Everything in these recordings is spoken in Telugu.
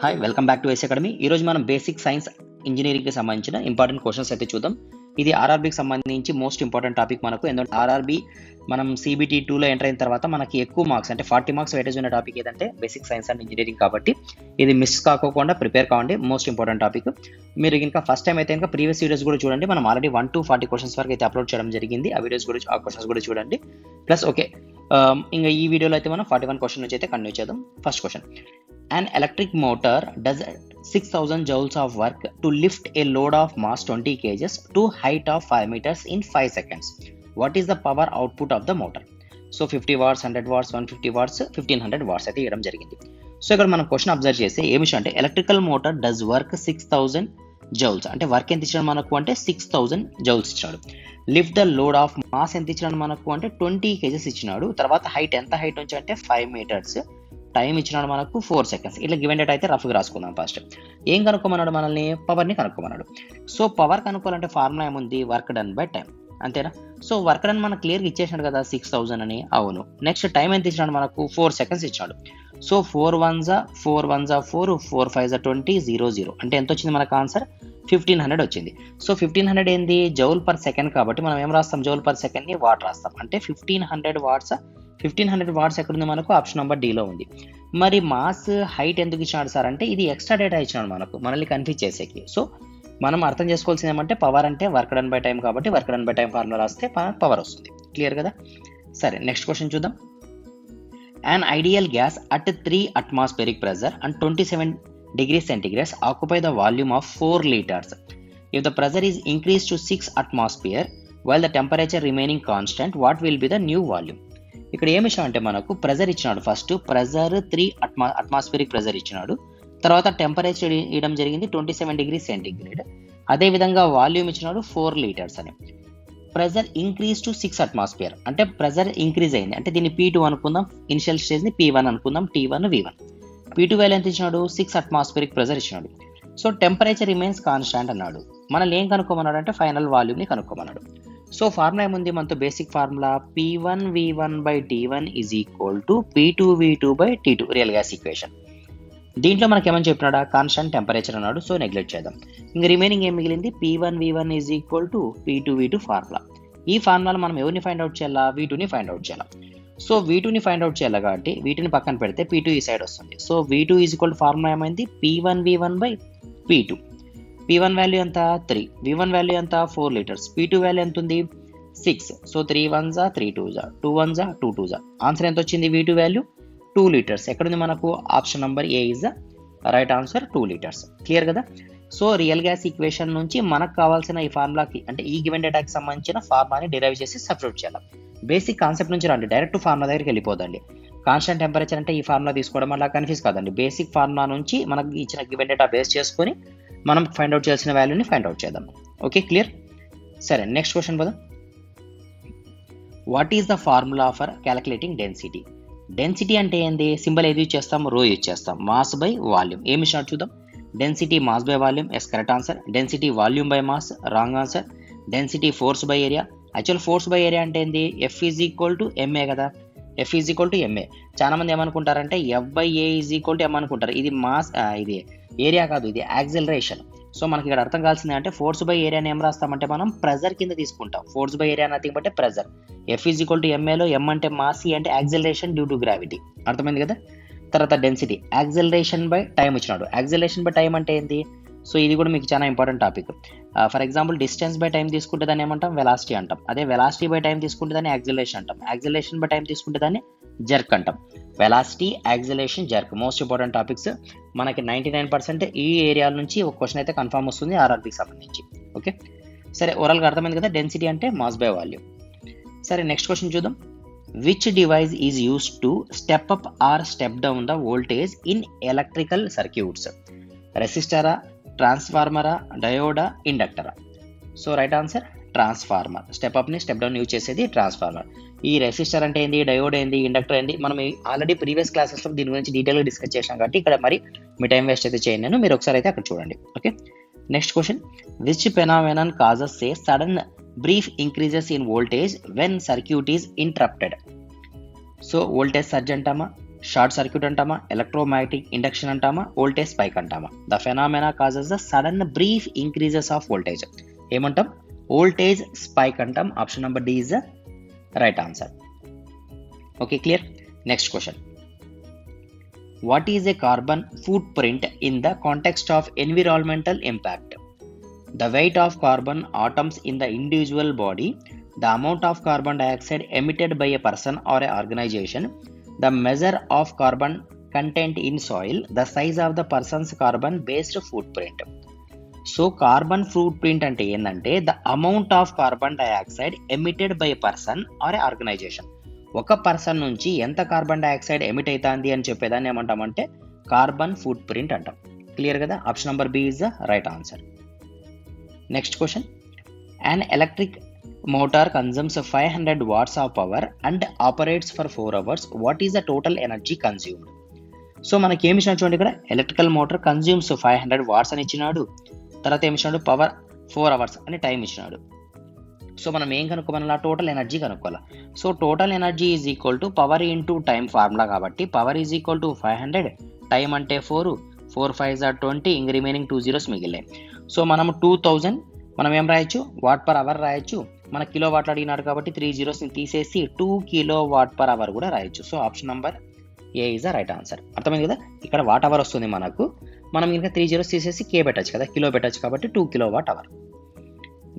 Hi, welcome back to S academy. ఈరోజు మనం బేసిక్ సైన్స్ ఇంజనీరింగ్కి సంబంధించిన ఇంపార్టెంట్ క్వశ్చన్స్ అయితే చూద్దాం. ఇది ఆర్ఆర్బీకి సంబంధించి మోస్ట్ ఇంపార్టెంట్ టాపిక్ మనకు. ఎందుకంటే ఆర్ఆర్బీ మనం CBT 2లో ఎంటర్ అయిన తర్వాత మనకి ఎక్కువ మార్క్స్ అంటే 40 మార్క్స్ వెయిటేజ్ ఉన్న టాపిక్ ఏదంటే బేసిక్ సైన్స్ అండ్ ఇంజనీరింగ్. కాబట్టి ఇది మిస్ కాకోకుండా ప్రిపేర్ కావండి, మోస్ట్ ఇంపార్టెంట్ టాపిక్. మీరు ఇంకా ఫస్ట్ టైం అయితే ఇంకా ప్రీవియస్ వీడియోస్ కూడా చూడండి. మనం ఆల్రెడీ 1 to 40 క్వశ్చన్స్ వరకు అయితే అప్లోడ్ చేయడం జరిగింది. ఆ వీడియోస్ కూడా ఆ క్వశ్చన్స్ కూడా చూడండి. ప్లస్ ఓకే, ఇంకా ఈ వీడియోలో అయితే మనం 41 క్వశ్చన్ నుంచి అయితే కంటిన్యూ చేద్దాం. First question: An electric motor does 6000 joules of work to lift a load of mass 20 kg to height of 5 meters in 5 seconds. What is the power output of the motor? So 50 watts, 100 watts, 150 watts, 1500 watts అయితే ఇవ్వడం జరిగింది. సో ఇక్కడ మనం క్వశ్చన్ అబ్జర్వ్ చేస్తే ఏమి అంటే electrical motor does work 6000 joules అంటే వర్క్ ఎంత ఇచ్చాడు మనకు అంటే 6000 జౌల్స్ ఇచ్చాడు. Lift the load of mass ఎంత ఇచ్చినాడు మనకు అంటే 20 kgs ఇచ్చినాడు. తర్వాత హైట్ ఎంత హైట్ నుంచి అంటే 5 meters. టైం ఇచ్చినాడు మనకు 4 seconds. ఇట్లా గివెన్ డేటా అయితే రఫ్గా రాసుకుందాం. ఫస్ట్ ఏం కనుక్కోమన్నాడు మనల్ని? పవర్ని కనుక్కోమన్నాడు. సో పవర్ కనుక్కోవాలంటే ఫార్ములా ఏముంది? వర్క్ డన్ బై టైం, అంతేనా? సో వర్క్ డన్ మనకు క్లియర్గా ఇచ్చేసినాడు కదా 6000 అని. అవును. నెక్స్ట్ టైం ఎంత ఇచ్చినాడు మనకు? 4 seconds ఇచ్చాడు. సో 4 1s 4 4 4 5 20 0 0 అంటే ఎంత వచ్చింది మనకు ఆన్సర్? 1500 వచ్చింది. సో 1500 ఏంది? Joule per second. కాబట్టి మనం ఏం రాస్తాం? జౌల్ పర్ సెకండ్ని వాట్ రాస్తాం. అంటే 1500 వాట్స్. 1500 వాట్స్ ఎక్కడుంది మనకు? ఆప్షన్ నెంబర్ డీలో ఉంది. మరి మాస్ హైట్ ఎందుకు ఇచ్చినాడు సార్ అంటే ఇది ఎక్స్ట్రా డేటా ఇచ్చినాడు మనకు, మనల్ని కన్ఫ్యూజ్ చేసేకి. సో మనం అర్థం చేసుకోవాల్సింది ఏమంటే పవర్ అంటే వర్క్ డన్ బై టైం. కాబట్టి work done by time formula రాస్తే పవర్ వస్తుంది. క్లియర్ కదా? సరే, నెక్స్ట్ క్వశ్చన్ చూద్దాం. An ideal gas at 3 atmospheric pressure and 27 degrees centigrade occupy the volume of 4 liters. If the pressure is increased to 6 atmosphere while the temperature remaining constant, what will be the new volume? ఇక్కడ ఏమి ఇచ్చాడు అంటే మనకు ప్రెజర్ ఇచ్చినాడు. ఫస్ట్ ప్రెజర్ 3 అట్మాస్ఫియరిక్ ప్రెజర్ ఇచ్చినాడు. తర్వాత టెంపరేచర్ ఇవ్వడం జరిగింది 27 degrees centigrade. అదేవిధంగా వాల్యూమ్ ఇచ్చినాడు 4 liters అని. ప్రెజర్ ఇంక్రీజ్ టు 6 atmosphere అంటే ప్రెజర్ ఇంక్రీజ్ అయింది అంటే దీన్ని P2 అనుకుందాం. ఇనిషియల్ స్టేజ్ని P1 అనుకుందాం. T1 V1. P2 వాల్యూ ఎంత ఇచ్చినాడు? 6 atmospheric ప్రెజర్ ఇచ్చినాడు. సో టెంపరేచర్ రిమైన్స్ కాన్స్టాంట్ అన్నాడు. మనల్ని ఏం కనుక్కోమన్నాడు అంటే ఫైనల్ వాల్యూమ్ని కనుక్కోమన్నాడు. సో ఫార్ములా ఏముంది? మనతో basic formula P1 V1 by T1 is equal to P2 V2 by T2 real gas equation. దీంట్లో మనకి ఏమని చెప్పినాడా? కాన్స్టాంట్ టెంపరేచర్ అన్నాడు. సో నెగ్లెక్ట్ చేద్దాం. ఇంకా రిమైనింగ్ ఏం మిగిలింది? P1 V1 is equal to P2 V2 formula. ఈ ఫార్ములాలో మనం ఎవరిని ఫైండ్ అవుట్ చేయాలా? V2ని ఫైండ్ అవుట్ చేయాలి. సో V2ని ఫైండ్ అవుట్ చేయాలి కాబట్టి వీటిని పక్కన పెడితే P2 ఈ సైడ్ వస్తుంది. So V2 is equal to formula ఏమైంది? P1 V1 by P2. P1 value ఎంత? 3. V1 వాల్యూ ఎంత? 4 liters. P2 వాల్యూ ఎంత ఉంది? 6. So 3 1s 3 2s 2 1s 2 2s. Answer ఎంత వచ్చింది? V2 value 2 liters. ఎక్కడుంది మనకు? Option number A is the right answer, 2 liters. Clear కదా? సో రియల్ గ్యాస్ ఈక్వేషన్ నుంచి మనకు కావాల్సిన ఈ ఫార్ములాకి అంటే ఈ గివెన్ డేటాకి సంబంధించిన ఫార్ములాని డిరైవ్ చేసి సబ్స్టిట్యూట్ చేయాలి. బేసిక్ కాన్సెప్ట్ నుంచి రండి, డైరెక్ట్ ఫార్ములా దగ్గరికి వెళ్ళిపోదండి. కాన్స్టెంట్ టెంపరేచర్ అంటే ఈ ఫార్ములా తీసుకోవడం అలా కన్ఫ్యూజ్ కాదండి. బేసిక్ ఫార్ములా నుంచి మనకి ఇచ్చిన గివెన్ డేటా బేస్ చేసుకొని మనం ఫైండ్ అవుట్ చేయాల్సిన వాల్యూని ఫైండ్ అవుట్ చేద్దాం. Okay, clear? సరే, నెక్స్ట్ క్వశ్చన్ పోదాం. What is the formula for calculating density? Density అంటే ఏంది? సింబల్ ఏది యూజ్ చేస్తాం? రో యూజ్ చేస్తాం. Mass by volume. ఏమి ఇచ్చినాడు చూద్దాం. Density mass by volume, yes correct answer. Density volume by mass, wrong answer. Density force by area. Actual force by area అంటే ఏంది? F is equal to MA కదా. F is equal to MA. చాలా మంది ఏమనుకుంటారంటే F by A is equal to M అనుకుంటారు. ఇది మాస్, ఇది ఏరియా కాదు, ఇది యాక్సిలరేషన్. సో మనకి ఇక్కడ అర్థం కావాల్సింది అంటే ఫోర్స్ బై ఏరియాని ఏం రాస్తామంటే మనం ప్రెజర్ కింద తీసుకుంటాం. Force by area nothing but pressure. F is equal to MAలో M అంటే మాస్, E అంటే యాక్సిలరేషన్ డ్యూ టు గ్రావిటీ. అర్థమైంది కదా? తర్వాత డెన్సిటీ యాక్సిలరేషన్ బై టైం ఇచ్చినాడు. యాక్సిలరేషన్ బై టైం అంటే ఏంటి? సో ఇది కూడా మీకు చాలా important topic. For example distance by time తీసుకుంటే దాన్ని ఏమంటాం? వెలాసిటీ అంటాం. అదే వెలాసిటీ బై టైం తీసుకుంటే దాన్ని యాక్సిలరేషన్ అంటాం. యాక్సిలరేషన్ బై టైం తీసుకుంటే దాన్ని జర్క్ అంటాం. Velocity, acceleration, jerk most important topics. మనకి 99% ఈ ఏరియా నుంచి ఒక క్వశ్చన్ అయితే కన్ఫర్మ్ వస్తుంది ఆర్ఆర్బీకి సంబంధించి. ఓకే, సరే, ఓవరాల్గా అర్థమైంది కదా? డెన్సిటీ అంటే మాస్ బై వాల్యూమ్. సరే, నెక్స్ట్ క్వశ్చన్ చూద్దాం. Which device is used to step up or step down the voltage in electrical circuits? రెసిస్టరా, ట్రాన్స్ఫార్మరా, డయోడా, ఇండక్టరా? So right answer transformer. Step అప్ని స్టెప్ డౌన్ యూజ్ చేసేది ట్రాన్స్ఫార్మర్. ఈ రెసిస్టర్ అంటే ఏంది? డయోడ్ ఏంది? ఇండక్టర్ ఏంది? మనం ఆల్రెడీ ప్రీవియస్ క్లాసెస్లో దీని గురించి డీటెయిల్గా డిస్కస్ చేసాం కాబట్టి ఇక్కడ మరి మీ టైం వేస్ట్ అయితే చేయండి. నేను మీరు ఒకసారి అయితే అక్కడ చూడండి. Okay, next question. Which phenomenon causes a sudden brief increases in voltage when circuit is interrupted? So voltage surge అంటామా, షార్ట్ సర్క్యూట్ అంటామా, ఎలక్ట్రోమాగ్నెటిక్ ఇండక్షన్ అంటామా, వోల్టేజ్ స్పైక్ అంటామా? The phenomena causes the sudden brief increases of voltage. ఏమంటాం? వోల్టేజ్ స్పైక్ అంటాం. Option number D is the right answer. Okay, clear. Next question. What is a carbon footprint in the context of environmental impact? The weight of carbon atoms in the individual body, the amount of carbon dioxide emitted by a person or a organization, the measure of carbon content in soil, the size of the person's carbon based footprint. So carbon footprint అంటే ఏంటంటే the amount of carbon dioxide emitted by a person or a organization. ఒక పర్సన్ నుంచి ఎంత కార్బన్ డైఆక్సైడ్ ఎమిట్ అవుతుంది అని చెప్పేదాన్ని ఏమంటామంటే కార్బన్ ఫుట్ ప్రింట్ అంటాం. క్లియర్ కదా? Option number B is the right answer. Next question. An electric motor consumes 500 watts of power and operates for 4 hours. What is the total energy consumed? So మనకి ఏమి ఇచ్చినాడు చూడండి, ఇక్కడ ఎలక్ట్రికల్ మోటార్ కన్జ్యూమ్స్ 500 వాట్స్ అని ఇచ్చినాడు. తర్వాత ఏమి ఇచ్చినాడు? పవర్ 4 అవర్స్ అని టైం ఇచ్చినాడు. సో మనం ఏం కనుక్కోమన్నా? టోటల్ ఎనర్జీ కనుక్కోవాలి. So total energy is equal to power into time formula కాబట్టి power is equal to 500, time అంటే 4 5 are 20, ఇంక రిమైనింగ్ 2 zeros మిగిలినాయి. సో మనం 2000 మనం ఏం రాయొచ్చు? వాట్ పర్ అవర్ రాయొచ్చు. మన కిలో వాట్లు అడిగినాడు కాబట్టి 3 zeros తీసేసి 2 kW/h కూడా రాయొచ్చు. So option number A is the right answer. అర్థమైంది కదా? ఇక్కడ వాట్ అవర్ వస్తుంది మనకు, మనం ఇంకా 3 zeros తీసేసి కే పెట్టచ్చు కదా, కిలో పెట్టచ్చు కాబట్టి 2 kWh.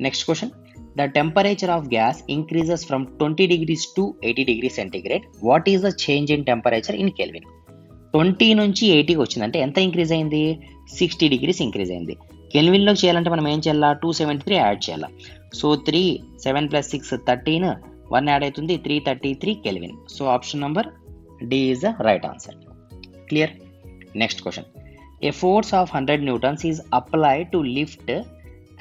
Next question. The temperature of gas increases from 20 degrees to 80 degrees centigrade. What is the change in temperature in kelvin? 20 నుంచి 80కి వచ్చిందంటే ఎంత ఇంక్రీజ్ అయింది? 60 degrees ఇంక్రీజ్ అయింది. కెల్విన్లో చేయాలంటే మనం ఏం చేయాలా? 273 యాడ్ చేయాలి. సో 3 7 + 6 13, 1 యాడ్ అవుతుంది, 333 kelvin. So option number D is the right answer. Clear. Next question. A force of 100 newtons is applied to lift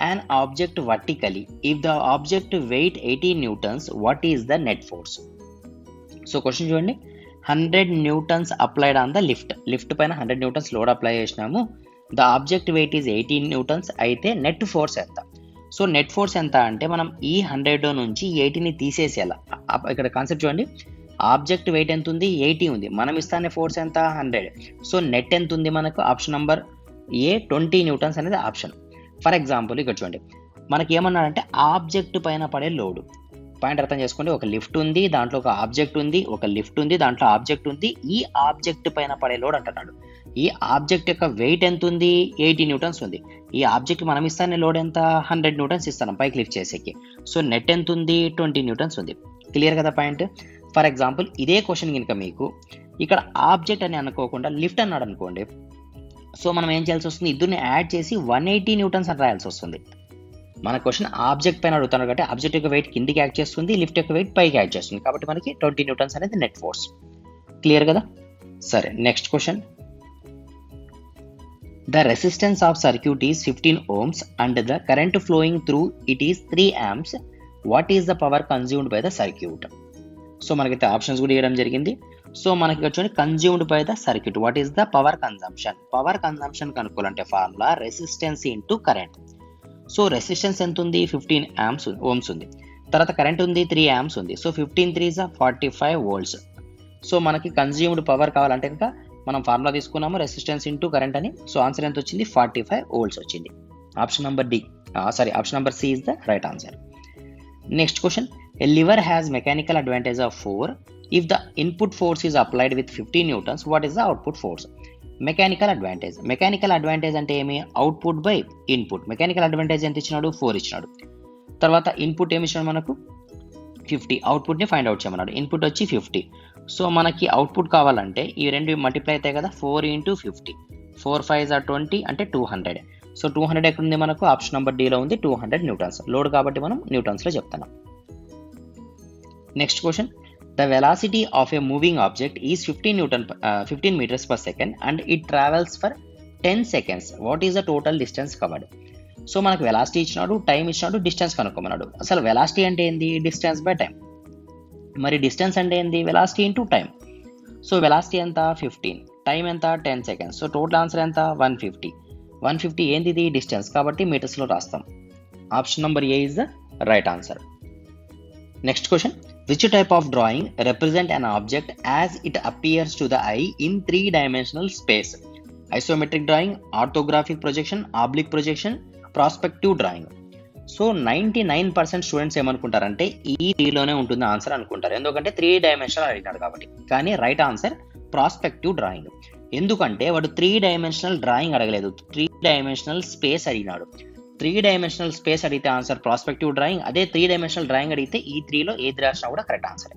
an object vertically. If the object weight 80 newtons, what is the net force? So question చూడండి. 100 newtons applied on the lift. Lift పైన 100 newtons లోడ్ అప్లై చేసినాము. The object weight is 80 newtons అయితే నెట్ ఫోర్స్ ఎంత? సో నెట్ ఫోర్స్ ఎంత అంటే మనం ఈ 100 నుంచి 80ని తీసేసేయాలి. ఇక్కడ కాన్సెప్ట్ చూడండి. ఆబ్జెక్ట్ వెయిట్ ఎంత ఉంది? 80 ఉంది. మనం ఇస్తానే ఫోర్స్ ఎంత? 100. సో నెట్ ఎంత ఉంది మనకు? ఆప్షన్ నెంబర్ ఏ 20 newtons అనేది ఆప్షన్. ఫర్ ఎగ్జాంపుల్ ఇక్కడ చూడండి, మనకి ఏమన్నాడంటే ఆబ్జెక్ట్ పైన పడే లోడు. పాయింట్ అర్థం చేసుకోండి. ఒక లిఫ్ట్ ఉంది, దాంట్లో ఒక ఆబ్జెక్ట్ ఉంది, ఒక లిఫ్ట్ ఉంది, దాంట్లో ఆబ్జెక్ట్ ఉంది. ఈ ఆబ్జెక్ట్ పైన పడే లోడ్ అంటున్నాడు. ఈ ఆబ్జెక్ట్ యొక్క వెయిట్ ఎంత ఉంది? 80 newtons ఉంది. ఈ ఆబ్జెక్ట్ మనం ఇస్తానే లోడ్ ఎంత? 100 newtons ఇస్తాను పైకి లిఫ్ట్ చేసేకి. సో నెట్ ఎంత ఉంది? 20 newtons ఉంది. క్లియర్ కదా పాయింట్? ఫర్ ఎగ్జాంపుల్ ఇదే క్వశ్చన్ కనుక మీకు ఇక్కడ ఆబ్జెక్ట్ అని అనుకోకుండా లిఫ్ట్ అన్నాడు అనుకోండి, సో మనం ఏం చేయాల్సి వస్తుంది? ఇద్దరిని యాడ్ చేసి 180 newtons అని రాయాల్సి వస్తుంది. మన క్వశ్చన్ ఆబ్జెక్ట్ పైన అడుగుతున్నాడు కాబట్టి ఆబ్జెక్ట్ యొక్క వెయిట్ కిందికి యాడ్ చేస్తుంది, లిఫ్ట్ యొక్క వెయిట్ పైకి యాడ్ చేస్తుంది. కాబట్టి మనకి 20 newtons అనేది నెట్ ఫోర్స్. క్లియర్ కదా? సరే, next question. The resistance of circuit is 15 ohms and the current flowing through it is 3 amps. What is the power consumed by the circuit? So మనకైతే ఆప్షన్స్ కూడా ఇవ్వడం జరిగింది. సో మనకి చూడండి, consumed by the circuit. What is the power consumption? Power consumption కనుక్కోవాలంటే formula resistance into current. So resistance ఎంత ఉంది? 15 ohms ఉంది. తర్వాత కరెంట్ ఉంది 3 amps ఉంది. So 15 3 45 volts. సో మనకి కన్జ్యూమ్డ్ పవర్ కావాలంటే ఇంకా మనం ఫార్ములా తీసుకున్నాము రెసిస్టెన్స్ ఇంటూ కరెంట్ అని. సో ఆన్సర్ ఎంత వచ్చింది? 45 volts వచ్చింది. Option number D option number C is the right answer. Next question. A lever has mechanical advantage of 4 if the input force is applied with 15 newtons. What is the output force? Mechanical advantage అంటే ఏమి? Output by input. Mechanical advantage ఎంత ఇచ్చినాడు? 4 ఇచ్చినాడు. తర్వాత ఇన్పుట్ ఏమి ఇచ్చినాడు మనకు? 50. అవుట్పుట్ని ఫైండ్ అవుట్ చేయమన్నాడు. ఇన్పుట్ వచ్చి 50. సో మనకి అవుట్పుట్ కావాలంటే ఈ రెండు మల్టిప్లై అవుతాయి కదా, 4 × 50. 4 5 are 20 అంటే 200. సో 200 ఎక్కడ ఉంది మనకు? ఆప్షన్ నెంబర్ డిలో ఉంది. 200 newtons. లోడ్ కాబట్టి మనం న్యూటన్స్లో చెప్తున్నాం. Next question. The velocity of a moving object is 15 meters per second and it travels for 10 seconds. What is the total distance covered? So మనకు వెలాసిటీ ఇచ్చినాడు, టైం ఇచ్చినాడు, డిస్టెన్స్ కనుక్కోమన్నాడు. అసలు వెలాసిటీ అంటే ఏంది? Distance by time. మరి డిస్టెన్స్ అంటే ఏంది? Velocity into time. So velocity ఎంత? 15. టైం ఎంత? 10 seconds. సో టోటల్ ఆన్సర్ ఎంత? 150. 150 ఏంది? ఇది డిస్టెన్స్ కాబట్టి మీటర్స్లో రాస్తాం. Option number A is the right answer. Next question. Which type of drawing represent an object as it appears to the I in 3-dimensional space? Isometric drawing, orthographic projection, oblique projection, prospective drawing. So 99% students ఏమనుకుంటారంటే ఈ 3లోనే ఉంటుంది ఆన్సర్ అనుకుంటారు, ఎందుకంటే 3-dimensional అడిగినాడు కాబట్టి. కానీ రైట్ ఆన్సర్ ప్రాస్పెక్టివ్ డ్రాయింగ్. ఎందుకంటే వాడు 3-dimensional డ్రాయింగ్ అడగలేదు, 3-dimensional స్పేస్ అడిగినాడు. 3-dimensional స్పేస్ అడిగితే ఆన్సర్ ప్రాస్పెక్టివ్ డ్రాయింగ్, అదే 3-dimensional డ్రాయింగ్ అడిగితే ఈ 3లో ఏది రాసినా కూడా కరెక్ట్ ఆన్సర్.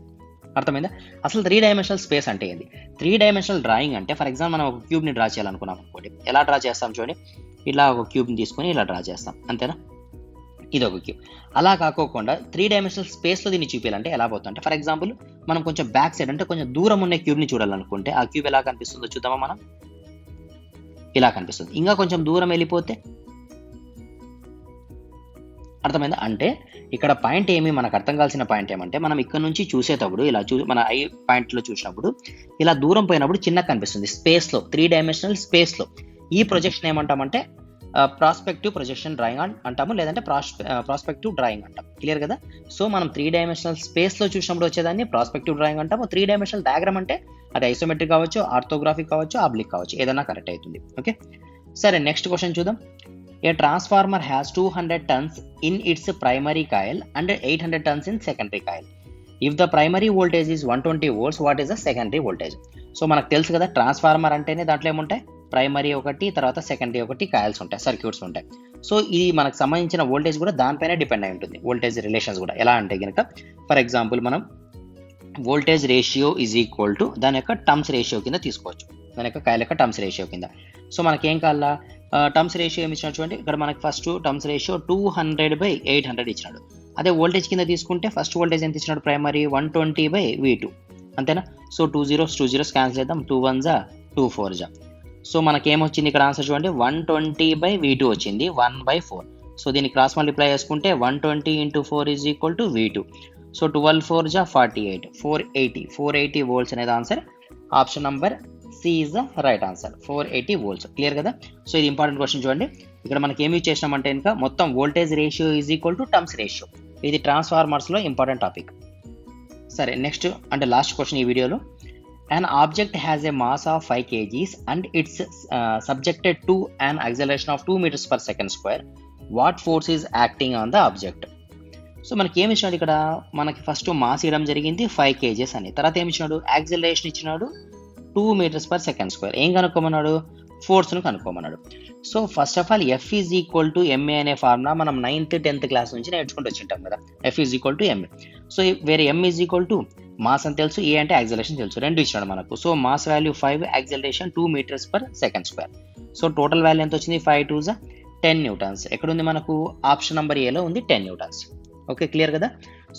అర్థమైందా? అసలు 3-dimensional స్పేస్ అంటే ఏంది? 3-dimensional డ్రాయింగ్ అంటే ఫర్ ఎగ్జాంపుల్ మనం ఒక క్యూబ్ని డ్రా చేయాలనుకున్నాం అనుకోండి, ఎలా డ్రా చేస్తాం చూడండి, ఇలా ఒక క్యూబ్ని తీసుకొని ఇలా డ్రా చేస్తాం, అంతేనా? ఇది ఒక క్యూబ్. అలా కాకోకుండా 3-dimensional స్పేస్లో దీన్ని చూపించాలంటే ఎలా పోతుంది అంటే, ఫర్ ఎగ్జాంపుల్ మనం కొంచెం బ్యాక్ సైడ్ అంటే కొంచెం దూరం ఉన్న క్యూబ్ని చూడాలనుకుంటే ఆ క్యూబ్ ఎలా కనిపిస్తుందో చూద్దామా మనం? ఇలా కనిపిస్తుంది. ఇంకా కొంచెం దూరం వెళ్ళిపోతే అర్థమైందా? అంటే ఇక్కడ పాయింట్ ఏమి, మనకు అర్థం కావాల్సిన పాయింట్ ఏమంటే, మనం ఇక్కడ నుంచి చూసేటప్పుడు ఇలా మన ఐ పాయింట్లో చూసినప్పుడు ఇలా దూరం పోయినప్పుడు చిన్నగా కనిపిస్తుంది స్పేస్లో, 3-dimensional స్పేస్లో. ఈ ప్రొజెక్షన్ ఏమంటామంటే ప్రాస్పెక్టివ్ ప్రొజెక్షన్ డ్రాయింగ్ అంటాము, లేదంటే ప్రాస్పెక్టివ్ డ్రాయింగ్ అంటాం. క్లియర్ కదా? సో మనం 3-dimensional స్పేస్లో చూసినప్పుడు వచ్చేదాన్ని ప్రాస్పెక్టివ్ డ్రాయింగ్ అంటాము. 3-dimensional డయాగ్రామ్ అంటే అది ఐసోమెట్రిక్ కావచ్చు, ఆర్థోగ్రాఫిక్ కావచ్చు, ఆబ్లిక్ కావచ్చు, ఏదైనా కరెక్ట్ అవుతుంది. ఓకే, సరే నెక్స్ట్ క్వశ్చన్ చూద్దాం. A transformer has 200 tons in its primary coil and 800 tons in secondary coil. If the primary voltage is 120 volts, what is the secondary voltage? So మనకు తెలుసు కదా, ట్రాన్స్ఫార్మర్ అంటేనే దాంట్లో ఏముంటాయి, ప్రైమరీ ఒకటి, తర్వాత సెకండరీ ఒకటి, కాయిల్స్ ఉంటాయి, సర్క్యూట్స్ ఉంటాయి. సో ఇది మనకు సంబంధించిన వోల్టేజ్ కూడా దానిపైన డిపెండ్ అయి ఉంటుంది. వోల్టేజ్ రిలేషన్స్ కూడా ఎలా అంటే కనుక, ఫర్ ఎగ్జాంపుల్ మనం voltage ratio is equal to దాని యొక్క టర్మ్స్ రేషియో కింద తీసుకోవచ్చు, దాని యొక్క కాయిల్ యొక్క టర్మ్స్ రేషియో కింద. సో మనకేం కావాలా, టర్మ్స్ రేషియో ఏమి ఇచ్చినాడు చూడండి, ఇక్కడ మనకి ఫస్ట్ టర్మ్స్ రేషియో 200/800 ఇచ్చినాడు. అదే వోల్టేజ్ కింద తీసుకుంటే ఫస్ట్ వోల్టేజ్ ఎంత ఇచ్చినాడు, ప్రైమరీ 120/V2, అంతేనా? సో 2 zeros క్యాన్సిల్ చేద్దాం, 2 1s 2 4s. సో మనకేమొచ్చింది ఇక్కడ ఆన్సర్ చూడండి, 120/V2 వచ్చింది, 1/4. సో దీన్ని క్రాస్ మల్టిప్లై చేసుకుంటే 120 × 4 is equal to V2. So 12 4s 48, 480 volts అనేది ఆన్సర్. Option number C is the right answer, 480 volts. Clear కదా? సో ఇది ఇంపార్టెంట్ క్వశ్చన్ చూడండి. ఇక్కడ మనకి ఏమి చేసినామంటే ఇంకా మొత్తం voltage ratio is equal to terms ratio. ఇది ట్రాన్స్ఫార్మర్స్లో ఇంపార్టెంట్ టాపిక్. సరే నెక్స్ట్ అంటే లాస్ట్ క్వశ్చన్ ఈ వీడియోలో. An object has a mass of 5 kgs and it's subjected to an acceleration of 2 meters per second square. What force is acting on the object? So మనకి ఏమి ఇచ్చినాడు ఇక్కడ, మనకి ఫస్ట్ మాస్ ఇవ్వడం జరిగింది 5 kgs అని, తర్వాత ఏమి ఇచ్చినాడు, యాక్సిలరేషన్ ఇచ్చినాడు 2 meters per second square. ఏం కనుక్కోమన్నాడు, ఫోర్స్ను కనుక్కోమన్నాడు. So first of all F is equal to MA అనే ఫార్ములా మనం 9th 10th క్లాస్ నుంచి నేర్చుకుంటూ వచ్చింటాం కదా, F is equal to MA. So వేరే M is equal to mass అని తెలుసు, ఏ అంటే యాక్సిలరేషన్ తెలుసు, రెండు ఇచ్చినాడు మనకు. So mass value 5, acceleration 2 meters per second square. So total value ఎంత వచ్చింది, 5 2s 10 newtons. ఎక్కడుంది మనకు, ఆప్షన్ నెంబర్ ఏలో ఉంది 10 newtons. ఓకే, క్లియర్ కదా?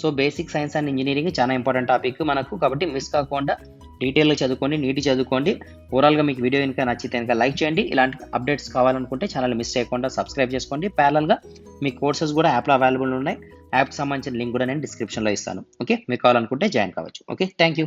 So basic science and engineering చాలా ఇంపార్టెంట్ టాపిక్ మనకు, కాబట్టి మిస్ కాకుండా డీటెయిల్గా చదువుకోండి, నీట్గా చదువుకోండి. ఓవరాల్గా మీకు వీడియో కనుక నచ్చితే కనుక లైక్ చేయండి. ఇలాంటి అప్డేట్స్ కావాలనుకుంటే ఛానల్ మిస్ చేయకుండా సబ్స్క్రైబ్ చేసుకోండి. ప్యారల్గా మీ కోర్సెస్ కూడా యాప్లో అవైలబుల్ ఉన్నాయి. యాప్కి సంబంధించిన లింక్ కూడా నేను డిస్క్రిప్షన్లో ఇస్తాను. ఓకే, మీకు కావాలనుకుంటే జాయిన్ కావచ్చు. Okay, thank you.